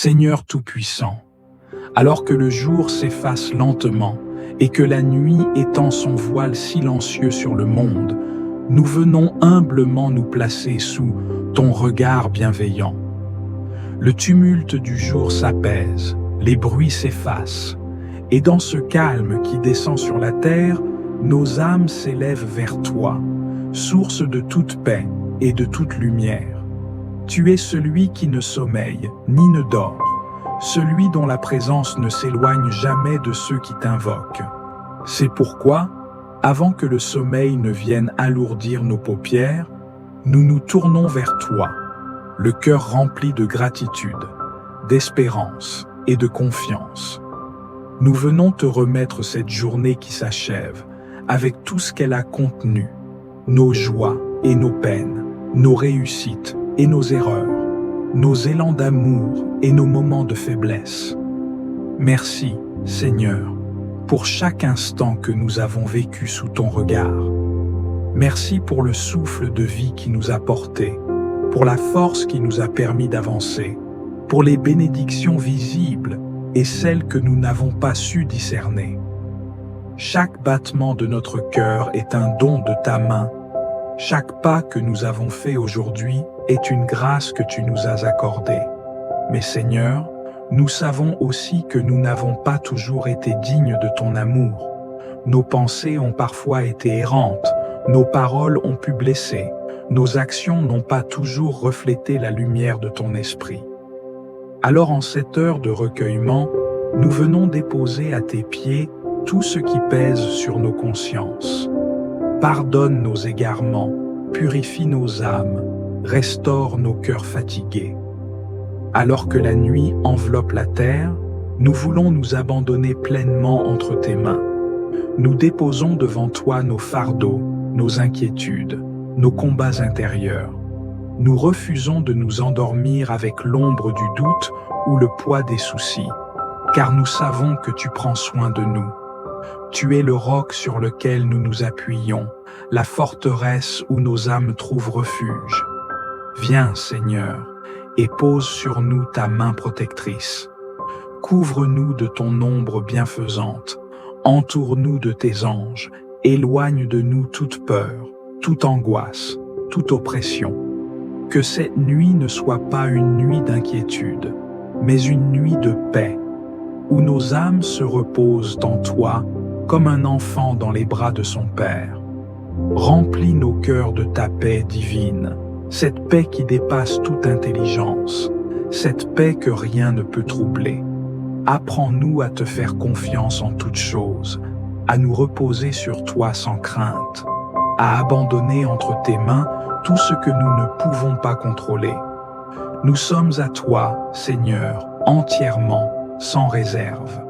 Seigneur Tout-Puissant, alors que le jour s'efface lentement et que la nuit étend son voile silencieux sur le monde, nous venons humblement nous placer sous ton regard bienveillant. Le tumulte du jour s'apaise, les bruits s'effacent, et dans ce calme qui descend sur la terre, nos âmes s'élèvent vers toi, source de toute paix et de toute lumière. Tu es celui qui ne sommeille ni ne dort, celui dont la présence ne s'éloigne jamais de ceux qui t'invoquent. C'est pourquoi, avant que le sommeil ne vienne alourdir nos paupières, nous nous tournons vers toi, le cœur rempli de gratitude, d'espérance et de confiance. Nous venons te remettre cette journée qui s'achève, avec tout ce qu'elle a contenu, nos joies et nos peines, nos réussites et nos erreurs, nos élans d'amour et nos moments de faiblesse. Merci, Seigneur, pour chaque instant que nous avons vécu sous ton regard. Merci pour le souffle de vie qui nous a portés, pour la force qui nous a permis d'avancer, pour les bénédictions visibles et celles que nous n'avons pas su discerner. Chaque battement de notre cœur est un don de ta main. Chaque pas que nous avons fait aujourd'hui est une grâce que tu nous as accordée. Mais Seigneur, nous savons aussi que nous n'avons pas toujours été dignes de ton amour. Nos pensées ont parfois été errantes, nos paroles ont pu blesser, nos actions n'ont pas toujours reflété la lumière de ton esprit. Alors en cette heure de recueillement, nous venons déposer à tes pieds tout ce qui pèse sur nos consciences. Pardonne nos égarements, purifie nos âmes, restaure nos cœurs fatigués. Alors que la nuit enveloppe la terre, nous voulons nous abandonner pleinement entre tes mains. Nous déposons devant toi nos fardeaux, nos inquiétudes, nos combats intérieurs. Nous refusons de nous endormir avec l'ombre du doute ou le poids des soucis, car nous savons que tu prends soin de nous. Tu es le roc sur lequel nous nous appuyons, la forteresse où nos âmes trouvent refuge. Viens, Seigneur, et pose sur nous ta main protectrice. Couvre-nous de ton ombre bienfaisante, entoure-nous de tes anges, éloigne de nous toute peur, toute angoisse, toute oppression. Que cette nuit ne soit pas une nuit d'inquiétude, mais une nuit de paix, où nos âmes se reposent en toi comme un enfant dans les bras de son Père. Remplis nos cœurs de ta paix divine, cette paix qui dépasse toute intelligence, cette paix que rien ne peut troubler. Apprends-nous à te faire confiance en toutes choses, à nous reposer sur toi sans crainte, à abandonner entre tes mains tout ce que nous ne pouvons pas contrôler. Nous sommes à toi, Seigneur, entièrement, sans réserve.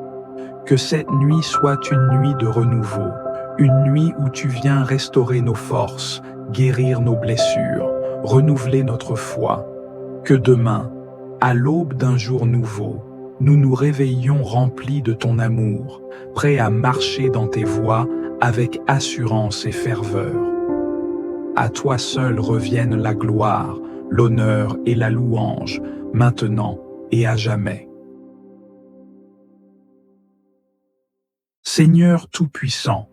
Que cette nuit soit une nuit de renouveau, une nuit où tu viens restaurer nos forces, guérir nos blessures, renouveler notre foi. Que demain, à l'aube d'un jour nouveau, nous nous réveillions remplis de ton amour, prêts à marcher dans tes voies avec assurance et ferveur. À toi seul reviennent la gloire, l'honneur et la louange, maintenant et à jamais. Seigneur Tout-Puissant,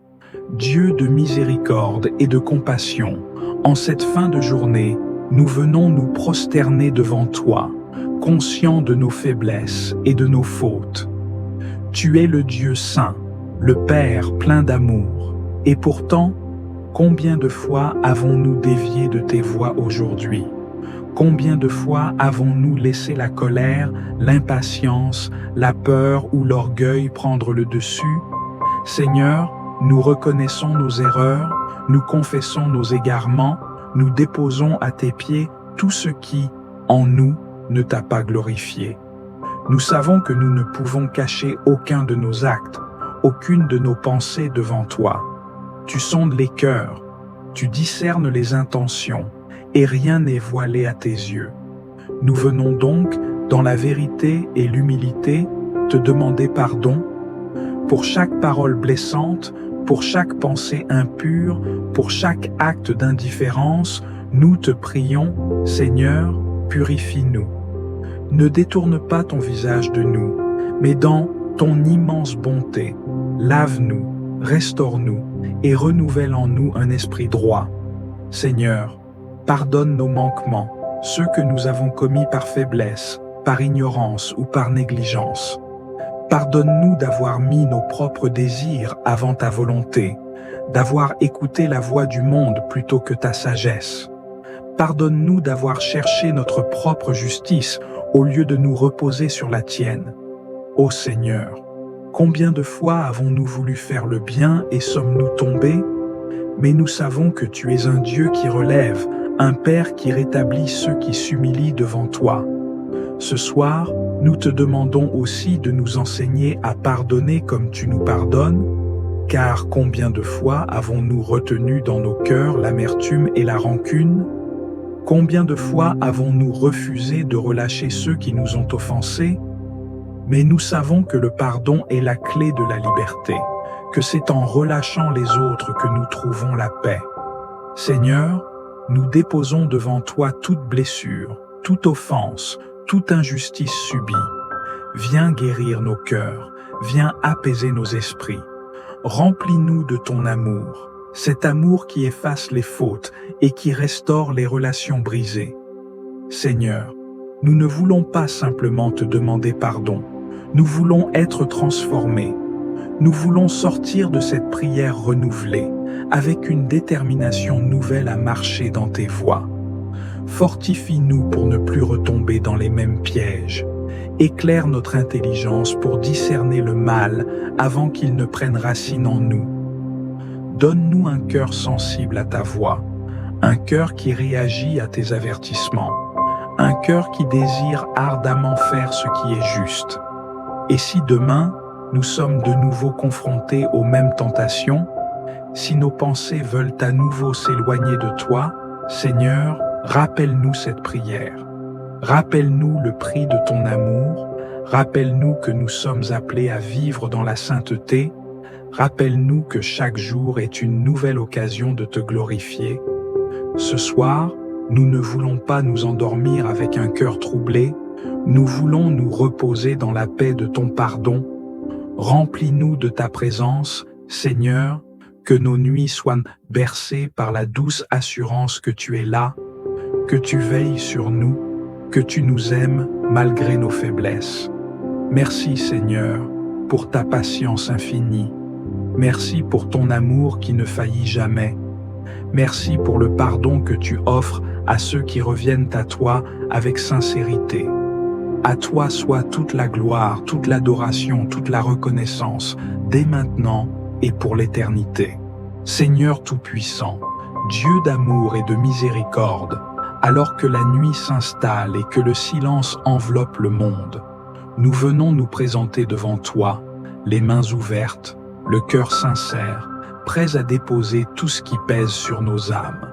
Dieu de miséricorde et de compassion, en cette fin de journée, nous venons nous prosterner devant toi, conscients de nos faiblesses et de nos fautes. Tu es le Dieu saint, le Père plein d'amour, et pourtant, combien de fois avons-nous dévié de tes voies aujourd'hui? Combien de fois avons-nous laissé la colère, l'impatience, la peur ou l'orgueil prendre le dessus? Seigneur, nous reconnaissons nos erreurs, nous confessons nos égarements, nous déposons à tes pieds tout ce qui, en nous, ne t'a pas glorifié. Nous savons que nous ne pouvons cacher aucun de nos actes, aucune de nos pensées devant toi. Tu sondes les cœurs, tu discernes les intentions, et rien n'est voilé à tes yeux. Nous venons donc, dans la vérité et l'humilité, te demander pardon pour chaque parole blessante, pour chaque pensée impure, pour chaque acte d'indifférence. Nous te prions, Seigneur, purifie-nous. Ne détourne pas ton visage de nous, mais dans ton immense bonté, lave-nous, restaure-nous et renouvelle en nous un esprit droit. Seigneur, pardonne nos manquements, ceux que nous avons commis par faiblesse, par ignorance ou par négligence. Pardonne-nous d'avoir mis nos propres désirs avant ta volonté, d'avoir écouté la voix du monde plutôt que ta sagesse. Pardonne-nous d'avoir cherché notre propre justice au lieu de nous reposer sur la tienne. Ô Seigneur, combien de fois avons-nous voulu faire le bien et sommes-nous tombés? Mais nous savons que tu es un Dieu qui relève, un Père qui rétablit ceux qui s'humilient devant toi. Ce soir, nous te demandons aussi de nous enseigner à pardonner comme tu nous pardonnes, car combien de fois avons-nous retenu dans nos cœurs l'amertume et la rancune? Combien de fois avons-nous refusé de relâcher ceux qui nous ont offensés? Mais nous savons que le pardon est la clé de la liberté, que c'est en relâchant les autres que nous trouvons la paix. Seigneur, nous déposons devant toi toute blessure, toute offense, toute injustice subie. Viens guérir nos cœurs, viens apaiser nos esprits. Remplis-nous de ton amour, cet amour qui efface les fautes et qui restaure les relations brisées. Seigneur, nous ne voulons pas simplement te demander pardon, nous voulons être transformés. Nous voulons sortir de cette prière renouvelée, avec une détermination nouvelle à marcher dans tes voies. Fortifie-nous pour ne plus retomber dans les mêmes pièges. Éclaire notre intelligence pour discerner le mal avant qu'il ne prenne racine en nous. Donne-nous un cœur sensible à ta voix, un cœur qui réagit à tes avertissements, un cœur qui désire ardemment faire ce qui est juste. Et si demain, nous sommes de nouveau confrontés aux mêmes tentations, si nos pensées veulent à nouveau s'éloigner de toi, Seigneur, rappelle-nous cette prière. Rappelle-nous le prix de ton amour, rappelle-nous que nous sommes appelés à vivre dans la sainteté, rappelle-nous que chaque jour est une nouvelle occasion de te glorifier. Ce soir, nous ne voulons pas nous endormir avec un cœur troublé, nous voulons nous reposer dans la paix de ton pardon. Remplis-nous de ta présence, Seigneur, que nos nuits soient bercées par la douce assurance que tu es là, que tu veilles sur nous, que tu nous aimes malgré nos faiblesses. Merci Seigneur pour ta patience infinie. Merci pour ton amour qui ne faillit jamais. Merci pour le pardon que tu offres à ceux qui reviennent à toi avec sincérité. À toi soit toute la gloire, toute l'adoration, toute la reconnaissance, dès maintenant et pour l'éternité. Seigneur Tout-Puissant, Dieu d'amour et de miséricorde, alors que la nuit s'installe et que le silence enveloppe le monde, nous venons nous présenter devant toi, les mains ouvertes, le cœur sincère, prêts à déposer tout ce qui pèse sur nos âmes.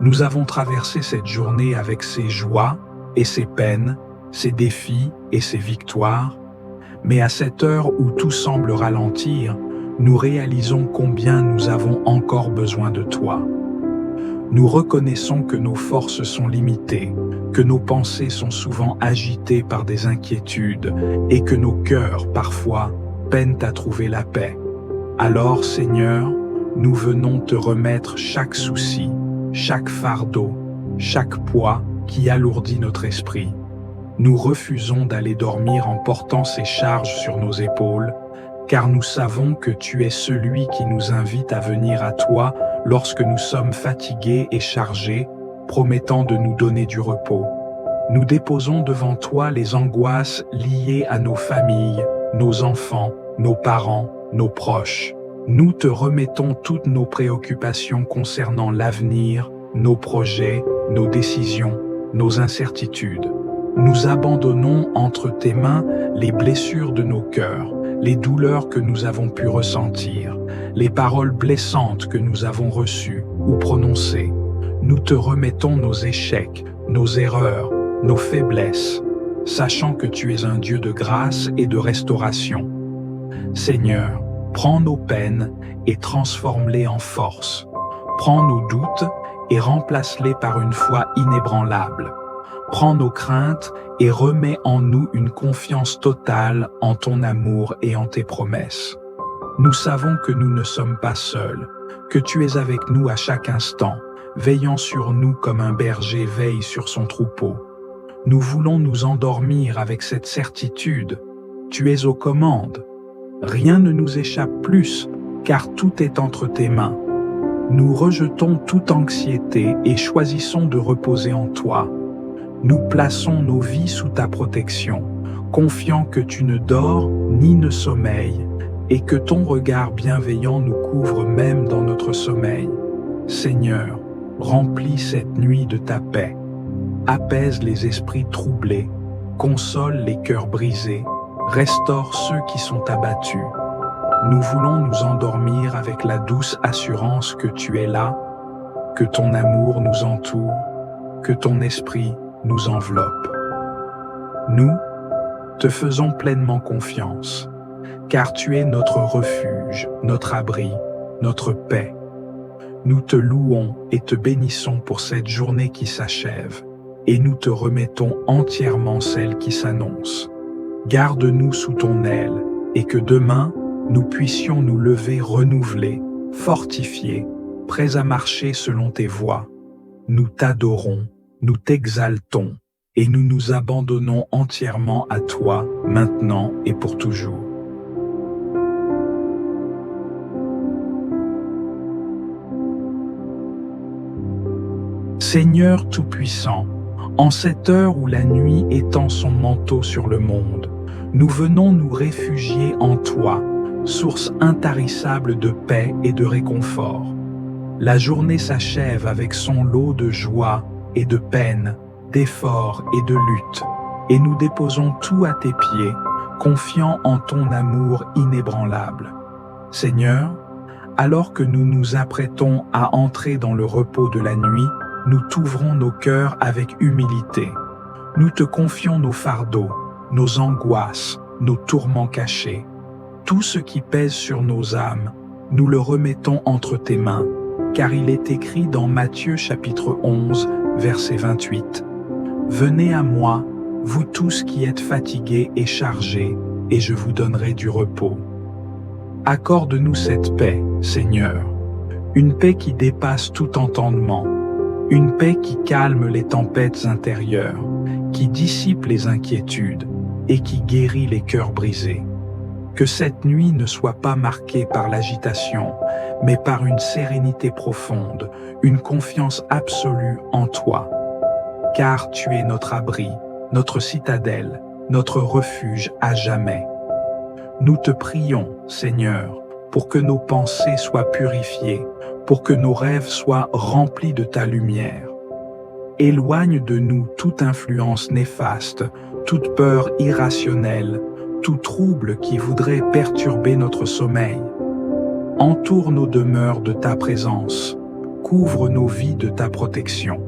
Nous avons traversé cette journée avec ses joies et ses peines, ses défis et ses victoires, mais à cette heure où tout semble ralentir, nous réalisons combien nous avons encore besoin de toi. Nous reconnaissons que nos forces sont limitées, que nos pensées sont souvent agitées par des inquiétudes et que nos cœurs, parfois, peinent à trouver la paix. Alors, Seigneur, nous venons te remettre chaque souci, chaque fardeau, chaque poids qui alourdit notre esprit. Nous refusons d'aller dormir en portant ces charges sur nos épaules, car nous savons que tu es celui qui nous invite à venir à toi lorsque nous sommes fatigués et chargés, promettant de nous donner du repos. Nous déposons devant toi les angoisses liées à nos familles, nos enfants, nos parents, nos proches. Nous te remettons toutes nos préoccupations concernant l'avenir, nos projets, nos décisions, nos incertitudes. Nous abandonnons entre tes mains les blessures de nos cœurs, les douleurs que nous avons pu ressentir, les paroles blessantes que nous avons reçues ou prononcées. Nous te remettons nos échecs, nos erreurs, nos faiblesses, sachant que tu es un Dieu de grâce et de restauration. Seigneur, prends nos peines et transforme-les en force. Prends nos doutes et remplace-les par une foi inébranlable. Prends nos craintes et remets en nous une confiance totale en ton amour et en tes promesses. Nous savons que nous ne sommes pas seuls, que tu es avec nous à chaque instant, veillant sur nous comme un berger veille sur son troupeau. Nous voulons nous endormir avec cette certitude. Tu es aux commandes. Rien ne nous échappe plus, car tout est entre tes mains. Nous rejetons toute anxiété et choisissons de reposer en toi. Nous plaçons nos vies sous ta protection, confiant que tu ne dors ni ne sommeilles, et que ton regard bienveillant nous couvre même dans notre sommeil. Seigneur, remplis cette nuit de ta paix. Apaise les esprits troublés, console les cœurs brisés, restaure ceux qui sont abattus. Nous voulons nous endormir avec la douce assurance que tu es là, que ton amour nous entoure, que ton esprit nous enveloppe. Nous te faisons pleinement confiance, car tu es notre refuge, notre abri, notre paix. Nous te louons et te bénissons pour cette journée qui s'achève, et nous te remettons entièrement celle qui s'annonce. Garde-nous sous ton aile, et que demain, nous puissions nous lever renouvelés, fortifiés, prêts à marcher selon tes voies. Nous t'adorons, nous t'exaltons, et nous nous abandonnons entièrement à toi, maintenant et pour toujours. Seigneur Tout-Puissant, en cette heure où la nuit étend son manteau sur le monde, nous venons nous réfugier en toi, source intarissable de paix et de réconfort. La journée s'achève avec son lot de joie et de peine, d'efforts et de lutte, et nous déposons tout à tes pieds, confiants en ton amour inébranlable. Seigneur, alors que nous nous apprêtons à entrer dans le repos de la nuit, nous t'ouvrons nos cœurs avec humilité. Nous te confions nos fardeaux, nos angoisses, nos tourments cachés. Tout ce qui pèse sur nos âmes, nous le remettons entre tes mains, car il est écrit dans Matthieu chapitre 11, verset 28. « Venez à moi, vous tous qui êtes fatigués et chargés, et je vous donnerai du repos. » Accorde-nous cette paix, Seigneur, une paix qui dépasse tout entendement, une paix qui calme les tempêtes intérieures, qui dissipe les inquiétudes et qui guérit les cœurs brisés. Que cette nuit ne soit pas marquée par l'agitation, mais par une sérénité profonde, une confiance absolue en toi. Car tu es notre abri, notre citadelle, notre refuge à jamais. Nous te prions, Seigneur, pour que nos pensées soient purifiées, pour que nos rêves soient remplis de ta lumière. Éloigne de nous toute influence néfaste, toute peur irrationnelle, tout trouble qui voudrait perturber notre sommeil. Entoure nos demeures de ta présence, couvre nos vies de ta protection.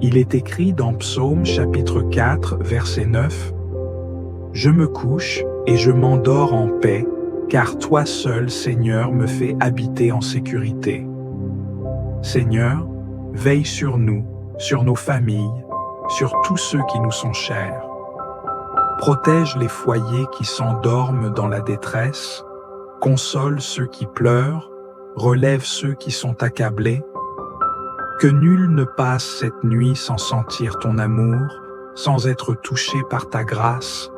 Il est écrit dans Psaume chapitre 4, verset 9, « Je me couche et je m'endors en paix, car toi seul, Seigneur, me fais habiter en sécurité. » Seigneur, veille sur nous, sur nos familles, sur tous ceux qui nous sont chers. Protège les foyers qui s'endorment dans la détresse, console ceux qui pleurent, relève ceux qui sont accablés. Que nul ne passe cette nuit sans sentir ton amour, sans être touché par ta grâce.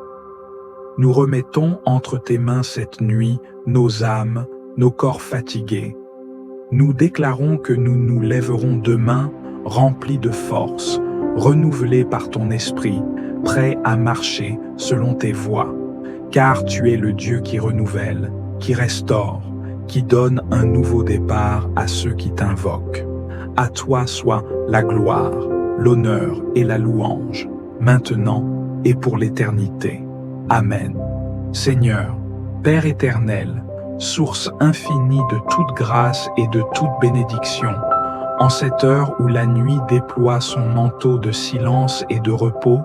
Nous remettons entre tes mains cette nuit nos âmes, nos corps fatigués. Nous déclarons que nous nous lèverons demain remplis de force, renouvelés par ton esprit, prêts à marcher selon tes voies. Car tu es le Dieu qui renouvelle, qui restaure, qui donne un nouveau départ à ceux qui t'invoquent. À toi soit la gloire, l'honneur et la louange, maintenant et pour l'éternité. Amen. Seigneur, Père éternel, source infinie de toute grâce et de toute bénédiction, en cette heure où la nuit déploie son manteau de silence et de repos,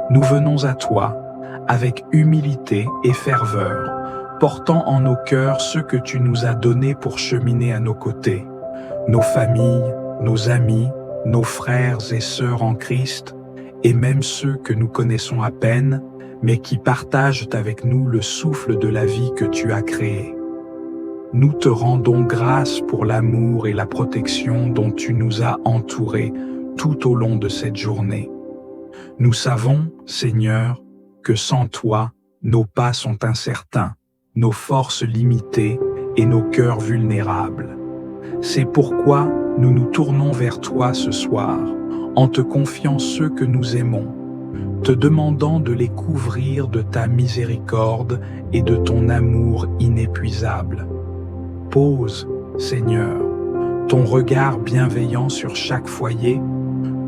nous venons à toi, avec humilité et ferveur, portant en nos cœurs ce que tu nous as donné pour cheminer à nos côtés, nos familles, nos amis, nos frères et sœurs en Christ, et même ceux que nous connaissons à peine, mais qui partagent avec nous le souffle de la vie que tu as créé. Nous te rendons grâce pour l'amour et la protection dont tu nous as entourés tout au long de cette journée. Nous savons, Seigneur, que sans toi, nos pas sont incertains, nos forces limitées et nos cœurs vulnérables. C'est pourquoi nous nous tournons vers toi ce soir, en te confiant ceux que nous aimons, te demandant de les couvrir de ta miséricorde et de ton amour inépuisable. Pose, Seigneur, ton regard bienveillant sur chaque foyer,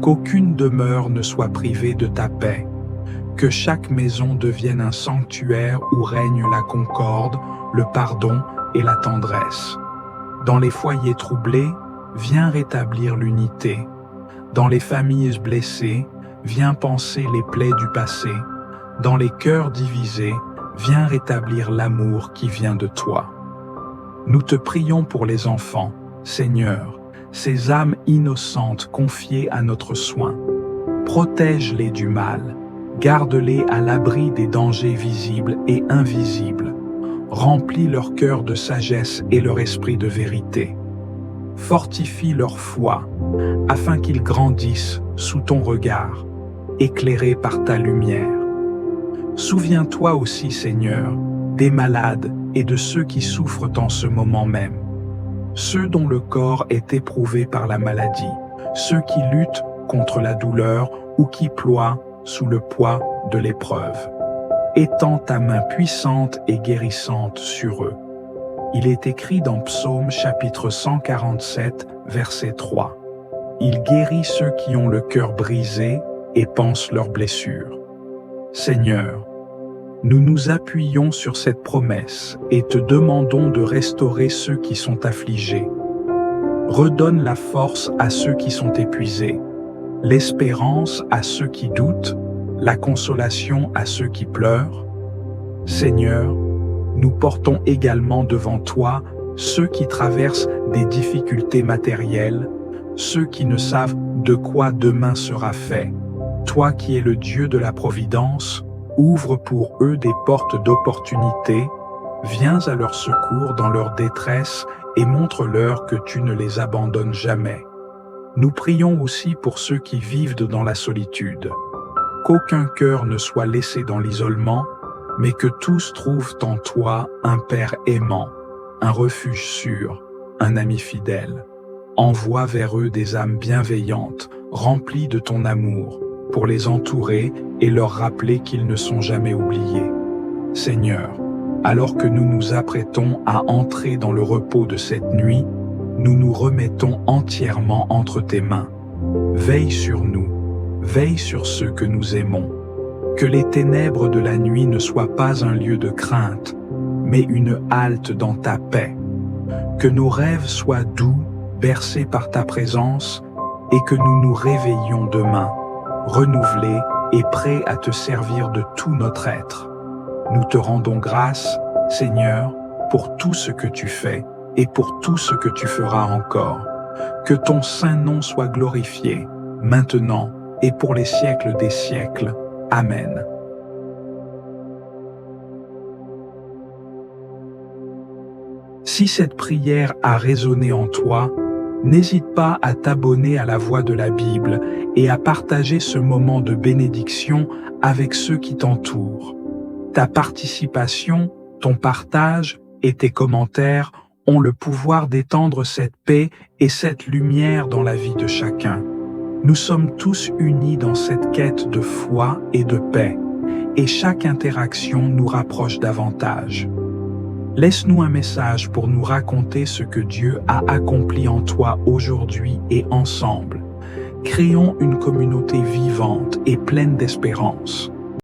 qu'aucune demeure ne soit privée de ta paix, que chaque maison devienne un sanctuaire où règne la concorde, le pardon et la tendresse. Dans les foyers troublés, viens rétablir l'unité. Dans les familles blessées, viens panser les plaies du passé. Dans les cœurs divisés, viens rétablir l'amour qui vient de toi. Nous te prions pour les enfants, Seigneur, ces âmes innocentes confiées à notre soin. Protège-les du mal, garde-les à l'abri des dangers visibles et invisibles. Remplis leur cœur de sagesse et leur esprit de vérité. Fortifie leur foi, afin qu'ils grandissent sous ton regard, éclairés par ta lumière. Souviens-toi aussi, Seigneur, des malades et de ceux qui souffrent en ce moment même, ceux dont le corps est éprouvé par la maladie, ceux qui luttent contre la douleur ou qui ploient sous le poids de l'épreuve. Étends ta main puissante et guérissante sur eux. Il est écrit dans Psaume chapitre 147, verset 3. Il guérit ceux qui ont le cœur brisé et pansent leurs blessures. Seigneur, nous nous appuyons sur cette promesse et te demandons de restaurer ceux qui sont affligés. Redonne la force à ceux qui sont épuisés, l'espérance à ceux qui doutent, la consolation à ceux qui pleurent. Seigneur, nous portons également devant toi ceux qui traversent des difficultés matérielles, ceux qui ne savent de quoi demain sera fait. Toi qui es le Dieu de la providence, ouvre pour eux des portes d'opportunité, viens à leur secours dans leur détresse et montre-leur que tu ne les abandonnes jamais. Nous prions aussi pour ceux qui vivent dans la solitude. Qu'aucun cœur ne soit laissé dans l'isolement, mais que tous trouvent en toi un Père aimant, un refuge sûr, un ami fidèle. Envoie vers eux des âmes bienveillantes, remplies de ton amour, pour les entourer et leur rappeler qu'ils ne sont jamais oubliés. Seigneur, alors que nous nous apprêtons à entrer dans le repos de cette nuit, nous nous remettons entièrement entre tes mains. Veille sur nous, veille sur ceux que nous aimons. Que les ténèbres de la nuit ne soient pas un lieu de crainte, mais une halte dans ta paix. Que nos rêves soient doux, bercés par ta présence, et que nous nous réveillions demain, renouvelés et prêts à te servir de tout notre être. Nous te rendons grâce, Seigneur, pour tout ce que tu fais et pour tout ce que tu feras encore. Que ton saint nom soit glorifié, maintenant et pour les siècles des siècles. Amen. Si cette prière a résonné en toi, n'hésite pas à t'abonner à la Voix de la Bible et à partager ce moment de bénédiction avec ceux qui t'entourent. Ta participation, ton partage et tes commentaires ont le pouvoir d'étendre cette paix et cette lumière dans la vie de chacun. Nous sommes tous unis dans cette quête de foi et de paix, et chaque interaction nous rapproche davantage. Laisse-nous un message pour nous raconter ce que Dieu a accompli en toi aujourd'hui et ensemble. Créons une communauté vivante et pleine d'espérance.